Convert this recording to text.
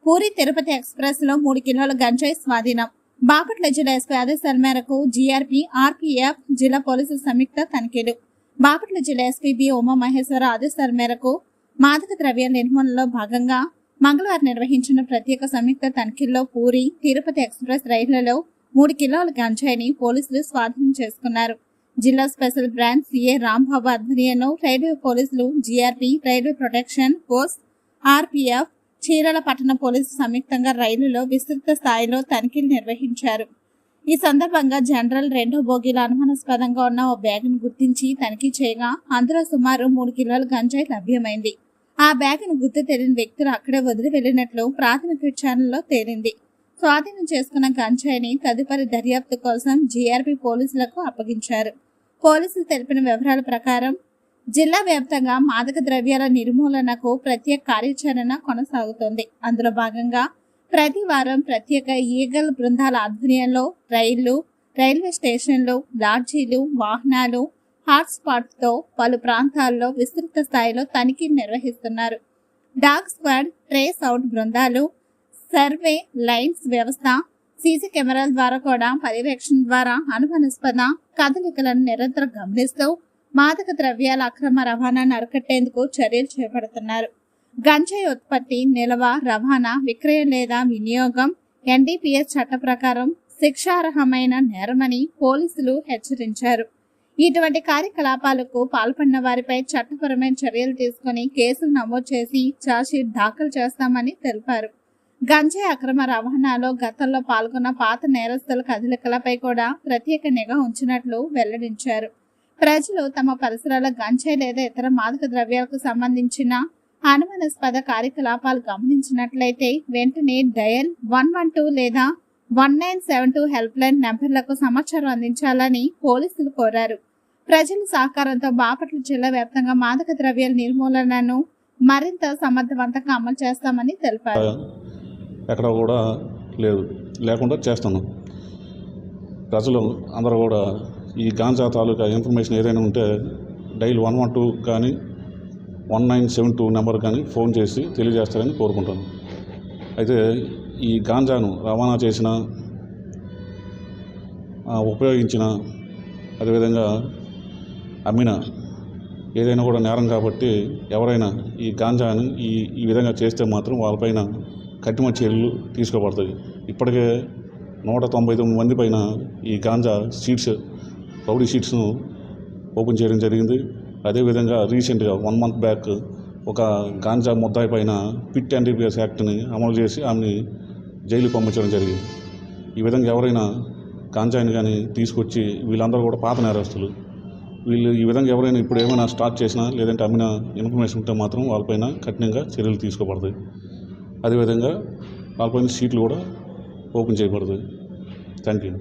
Puri Tirupati express లో 3 కిలోల గంజాయి స్వాధీనం. బాపట్ల జిల్లా ఎస్పీ ఆదేశాల మేరకు జీఆర్పీ, ఆర్పీఎఫ్, జిల్లా పోలీసుల సంయుక్త తనిఖీలు. బాపట్ల జిల్లా ఎస్పీ బి ఉమామహేశ్వర ఆదేశాల మేరకు మాదక ద్రవ్యాల నిర్మూలనలో భాగంగా మంగళవారం నిర్వహించిన ప్రత్యేక సంయుక్త తనిఖీల్లో పూరి తిరుపతి ఎక్స్ప్రెస్ రైళ్లలో 3 కిలోల గంజాయిని పోలీసులు స్వాధీనం చేసుకున్నారు. జిల్లా స్పెషల్ బ్రాంచ్ సిఏ రాంబాబు ఆధ్వర్యంలో రైల్వే పోలీసులు, GRP, railway protection force, RPF, Chirala పట్టణ పోలీసు సంయుక్తంగా రైలులో విస్తృత స్థాయిలో తనిఖీలు నిర్వహించారు. ఈ సందర్భంగా జనరల్ 2వ బోగీలో అనుమానాస్పదంగా ఉన్న ఓ బ్యాగును గుర్తించి తనిఖీ చేయగా అందులో సుమారు 3 కిలోల గంజాయి లభ్యమైంది. ఆ బ్యాగును గుర్తు తెలియని వ్యక్తులు అక్కడే వదిలి వెళ్లినట్లు ప్రాథమిక విచారణలో తేలింది. స్వాధీనం చేసుకున్న గంజాయిని తదుపరి దర్యాప్తు కోసం జీఆర్పీ పోలీసులకు అప్పగించారు. పోలీసులు తెలిపిన వివరాల ప్రకారం జిల్లా వ్యాప్తంగా మాదక ద్రవ్యాల నిర్మూలనకు ప్రత్యేక కార్యాచరణ కొనసాగుతోంది. అందులో భాగంగా ప్రతి వారం ప్రత్యేక ఈగల్ బృందాల ఆధ్వర్యంలో రైళ్లు, రైల్వే స్టేషన్లు, లాడ్జీలు, వాహనాలు, హాట్స్పాట్తో పలు ప్రాంతాల్లో విస్తృత స్థాయిలో తనిఖీలు నిర్వహిస్తున్నారు. డాగ్ స్క్వాడ్, ట్రేస్ అవుట్ బృందాలు, సర్వే లైన్స్ వ్యవస్థ, సీసీ కెమెరాల ద్వారా కూడా పర్యవేక్షణ ద్వారా అనుమానాస్పద కదలికలను నిరంతరం గమనిస్తూ మాదక ద్రవ్యాల అక్రమ రవాణాను అరికట్టేందుకు చర్యలు చేపడుతున్నారు. గంజాయి ఉత్పత్తి, నిల్వ, రవాణా, విక్రయం లేదా వినియోగం ఎన్డీపీఎస్ చట్ట ప్రకారం శిక్షార్హమైన నేరమని పోలీసులు హెచ్చరించారు. ఇటువంటి కార్యకలాపాలకు పాల్పడిన వారిపై చట్టపరమైన చర్యలు తీసుకుని కేసులు నమోదు చేసి ఛార్జ్షీట్ దాఖలు చేస్తామని తెలిపారు. గంజాయి అక్రమ రవాణాలో గతంలో పాల్గొన్న పాత నేరస్తుల కదలికలపై కూడా ప్రత్యేక నిఘా ఉంచినట్లు వెల్లడించారు. ప్రజలు తమ పరిసరాల గంజాయి లేదా ఇతర మాదక ద్రవ్యాలకు సంబంధించిన అనుమానాస్పద కార్యకలాపాలు గమనించినట్లయితే వెంటనే డయల్ 112 లేదా 1972 హెల్ప్ లైన్ నెంబర్లకు సమాచారం అందించాలని పోలీసులు కోరారు. ప్రజల సహకారంతో బాపట్ల జిల్లా వ్యాప్తంగా మాదక ద్రవ్యాల నిర్మూలనను మరింత సమర్థవంతంగా అమలు చేస్తామని తెలిపారు. ఎక్కడ కూడా లేకుండా చేస్తున్నాం. ప్రజలు అందరూ కూడా ఈ గాంజా తాలూకా ఇన్ఫర్మేషన్ ఏదైనా ఉంటే డైల్ 112 కానీ 1972 నెంబర్ కానీ ఫోన్ చేసి తెలియజేస్తారని కోరుకుంటాను. అయితే ఈ గాంజాను రవాణా చేసిన, ఉపయోగించిన, అదేవిధంగా అమ్మిన ఏదైనా కూడా నేరం కాబట్టి ఎవరైనా ఈ గాంజాను ఈ విధంగా చేస్తే మాత్రం వాళ్ళపైన కఠిన చర్యలు తీసుకోబడతాయి. ఇప్పటికే 199 మంది పైన ఈ గాంజా సీడ్స్, రౌడీ షీట్స్ను ఓపెన్ చేయడం జరిగింది. అదేవిధంగా రీసెంట్గా 1 మంత్ బ్యాక్ ఒక గాంజా ముద్దాయి పైన పిట్ ఎన్డీపీఎస్ యాక్ట్ని అమలు చేసి ఆమెని జైలు పంపించడం జరిగింది. ఈ విధంగా ఎవరైనా గాంజాయిని కానీ తీసుకొచ్చి, వీళ్ళందరూ కూడా పాత నేరస్తులు, వీళ్ళు ఈ విధంగా ఎవరైనా ఇప్పుడు ఏమైనా స్టార్ట్ చేసినా లేదంటే అమ్మిన ఇన్ఫర్మేషన్ ఉంటే మాత్రం వాళ్ళపైన కఠినంగా చర్యలు తీసుకోబడతాయి. అదేవిధంగా వాళ్ళపైన షీట్లు కూడా ఓపెన్ చేయబడతాయి. Thank you.